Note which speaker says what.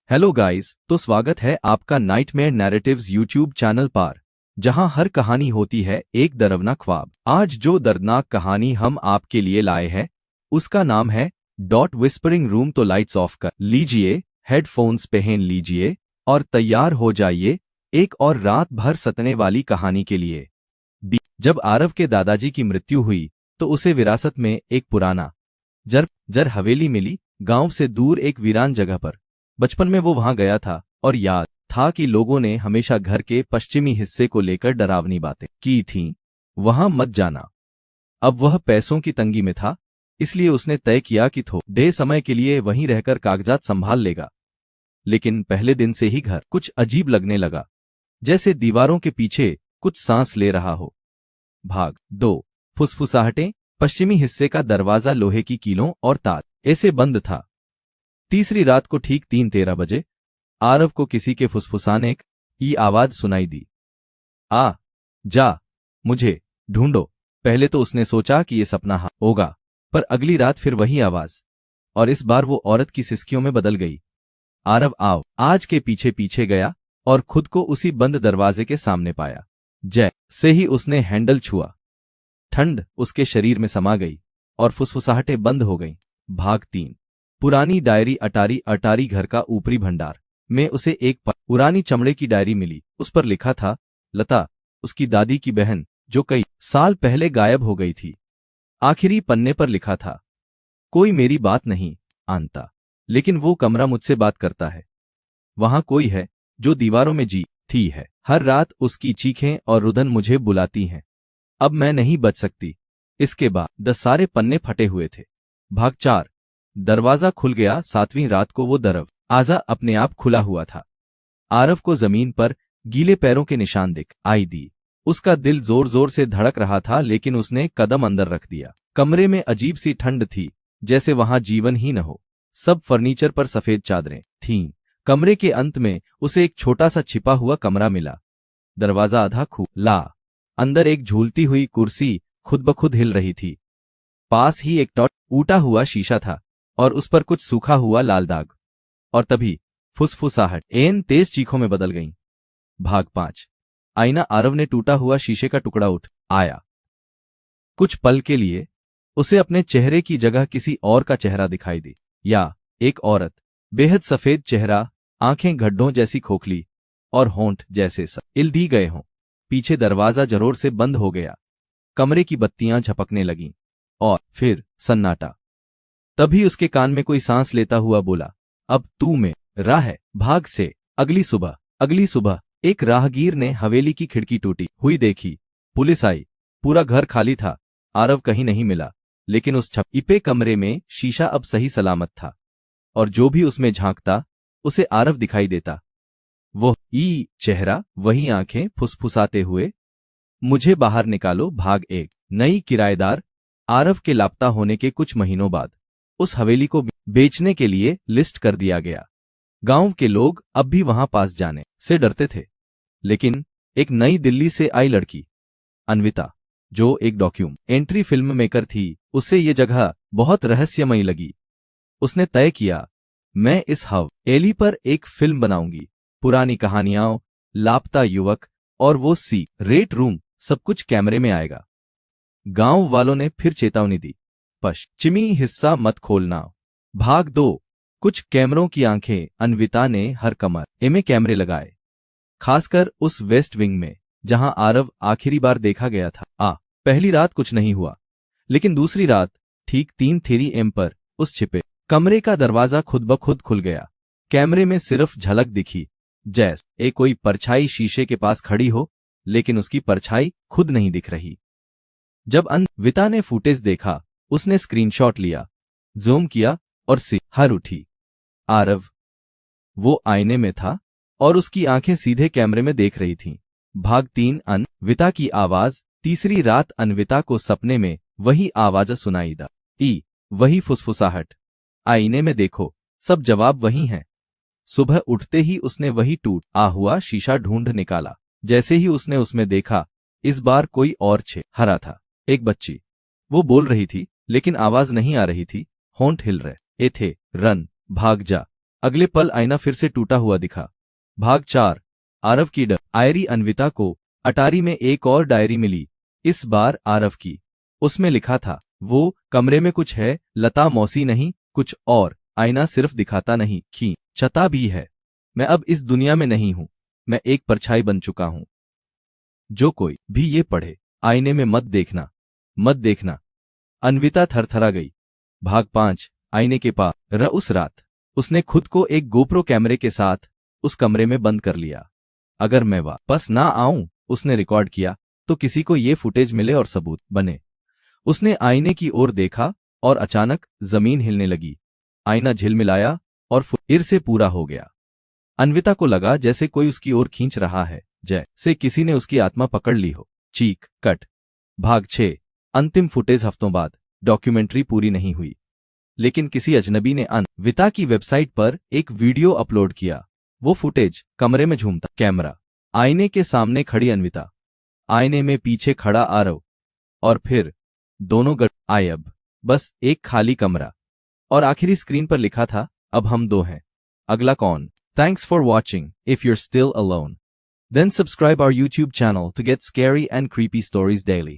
Speaker 1: Hello guys, तो स्वागत है आपका नाइटमेयर नैरेटिव्स यूट्यूब चैनल पर, जहां हर कहानी होती है एक डरावना ख्वाब। आज जो दर्दनाक कहानी हम आपके लिए लाए हैं उसका नाम है डॉट विस्परिंग रूम। तो लाइट्स ऑफ कर लीजिए, हेडफोन्स पहन लीजिए और तैयार हो जाइए एक और रात भर सतने वाली कहानी के लिए। जब आरव के दादाजी की मृत्यु हुई तो उसे विरासत में एक पुराना जर हवेली मिली, गांव से दूर एक वीरान जगह पर। बचपन में वो वहां गया था और याद था कि लोगों ने हमेशा घर के पश्चिमी हिस्से को लेकर डरावनी बातें की थीं। वहां मत जाना। अब वह पैसों की तंगी में था, इसलिए उसने तय किया कि थोड़े समय के लिए वहीं रहकर कागजात संभाल लेगा। लेकिन पहले दिन से ही घर कुछ अजीब लगने लगा, जैसे दीवारों के पीछे कुछ सांस ले रहा हो। भाग 2। फुसफुसाहटें। पश्चिमी हिस्से का दरवाजा लोहे की कीलों और तार ऐसे बंद था। तीसरी रात को ठीक 3:13 बजे आरव को किसी के फुसफुसाने की आवाज सुनाई दी। आ जा, मुझे ढूंढो। पहले तो उसने सोचा कि ये सपना होगा, पर अगली रात फिर वही आवाज, और इस बार वो औरत की सिसकियों में बदल गई। आरव आज के पीछे पीछे गया और खुद को उसी बंद दरवाजे के सामने पाया। जैसे ही उसने हैंडल छुआ, ठंड उसके शरीर में समा गई और फुसफुसाहटें बंद हो गईं। भाग 3। पुरानी डायरी। अटारी घर का ऊपरी भंडार में उसे एक पुरानी चमड़े की डायरी मिली। उस पर लिखा था, लता, उसकी दादी की बहन, जो कई साल पहले गायब हो गई थी। आखिरी पन्ने पर लिखा था, कोई मेरी बात नहीं आनता, लेकिन वो कमरा मुझसे बात करता है। वहां कोई है जो दीवारों में जीती है। हर रात उसकी चीखें और रुदन मुझे बुलाती हैं। अब मैं नहीं बच सकती। इसके बाद 10 सारे पन्ने फटे हुए थे। भाग 4। दरवाजा खुल गया। 7वीं रात को वो दरवाजा अपने आप खुला हुआ था। आरव को जमीन पर गीले पैरों के निशान दिखाई दी। उसका दिल जोर जोर से धड़क रहा था, लेकिन उसने कदम अंदर रख दिया। कमरे में अजीब सी ठंड थी, जैसे वहां जीवन ही न हो। सब फर्नीचर पर सफेद चादरें थीं। कमरे के अंत में उसे एक छोटा सा छिपा हुआ कमरा मिला। दरवाजा आधा खुला। अंदर एक झूलती हुई कुर्सी खुद ब खुद हिल रही थी। पास ही एक टूटा हुआ शीशा था और उस पर कुछ सूखा हुआ लाल दाग। और तभी फुसफुसाहट एन तेज चीखों में बदल गईं। भाग 5। आईना। आरव ने टूटा हुआ शीशे का टुकड़ा आया। कुछ पल के लिए उसे अपने चेहरे की जगह किसी और का चेहरा दिखाई दी, या एक औरत। बेहद सफेद चेहरा, आंखें गड्ढों जैसी खोखली और होंठ जैसे इल दी गए हों। पीछे दरवाजा जरोर से बंद हो गया। कमरे की बत्तियां झपकने लगीं और फिर सन्नाटा। तभी उसके कान में कोई सांस लेता हुआ बोला, अब तू मेरा है। भाग से। अगली सुबह एक राहगीर ने हवेली की खिड़की टूटी हुई देखी। पुलिस आई। पूरा घर खाली था। आरव कहीं नहीं मिला, लेकिन उस छिपे कमरे में शीशा अब सही सलामत था, और जो भी उसमें झांकता उसे आरव दिखाई देता। वो चेहरा, वही आंखें फुसफुसाते हुए, मुझे बाहर निकालो। भाग 1। नई किराएदार। आरव के लापता होने के कुछ महीनों बाद उस हवेली को बेचने के लिए लिस्ट कर दिया गया। गांव के लोग अब भी वहां पास जाने से डरते थे, लेकिन एक नई दिल्ली से आई लड़की, अन्विता, जो एक डॉक्यूमेंट्री फिल्म मेकर थी, उसे ये जगह बहुत रहस्यमयी लगी। उसने तय किया, मैं इस हवेली पर एक फिल्म बनाऊंगी। पुरानी कहानियां, लापता युवक और वो रेट रूम, सब कुछ कैमरे में आएगा। गांव वालों ने फिर चेतावनी दी, पश्चिमी हिस्सा मत खोलना। भाग 2। कुछ कैमरों की आंखें। अन्विता ने हर कमरे में कैमरे लगाए, खासकर उस वेस्ट विंग में जहां आरव आखिरी बार देखा गया था। पहली रात कुछ नहीं हुआ, लेकिन दूसरी रात ठीक 3:03 AM पर उस छिपे कमरे का दरवाजा खुद ब खुद खुल गया। कैमरे में सिर्फ झलक दिखी, जैसे कोई परछाई शीशे के पास खड़ी हो, लेकिन उसकी परछाई खुद नहीं दिख रही। जब अन्विता ने फुटेज देखा, उसने स्क्रीनशॉट लिया, जूम किया और सिहर उठी। आरव वो आईने में था और उसकी आंखें सीधे कैमरे में देख रही थीं। भाग 3। अन्विता की आवाज। तीसरी रात अन्विता को सपने में वही आवाज सुनाई दी, वही फुसफुसाहट। आईने में देखो, सब जवाब वही हैं। सुबह उठते ही उसने वही टूटा हुआ शीशा ढूंढ निकाला। जैसे ही उसने उसमें देखा, इस बार कोई और चेहरा था। एक बच्ची। वो बोल रही थी, लेकिन आवाज नहीं आ रही थी। होंठ हिल रहे थे। रन, भाग जा। अगले पल आईना फिर से टूटा हुआ दिखा। भाग 4। आरव की डायरी। अन्विता को अटारी में एक और डायरी मिली, इस बार आरव की। उसमें लिखा था, वो कमरे में कुछ है, लता मौसी नहीं, कुछ और। आईना सिर्फ दिखाता नहीं, खींचता भी है। मैं अब इस दुनिया में नहीं हूं, मैं एक परछाई बन चुका हूं। जो कोई भी ये पढ़े, आईने में मत देखना, मत देखना। अन्विता थरथरा गई। भाग 5। आईने के पार। उस रात उसने खुद को एक गोप्रो कैमरे के साथ उस कमरे में बंद कर लिया। अगर मैं वापस ना आऊं, उसने रिकॉर्ड किया, तो किसी को ये फुटेज मिले और सबूत बने। उसने आईने की ओर देखा और अचानक जमीन हिलने लगी। आईना झिलमिलाया और फिर से पूरा हो गया। अन्विता को लगा जैसे कोई उसकी ओर खींच रहा है, जैसे किसी ने उसकी आत्मा पकड़ ली हो। चीख कट। भाग 6। अंतिम फुटेज। हफ्तों बाद डॉक्यूमेंट्री पूरी नहीं हुई, लेकिन किसी अजनबी ने अन्विता की वेबसाइट पर एक वीडियो अपलोड किया। वो फुटेज कमरे में झूमता कैमरा, आईने के सामने खड़ी अन्विता, आईने में पीछे खड़ा आरव, और फिर दोनों गायब। बस एक खाली कमरा, और आखिरी स्क्रीन पर लिखा था, अब हम दो हैं, अगला कौन? Thanks for watching. If you're still alone, then subscribe our YouTube channel to get scary and creepy stories daily.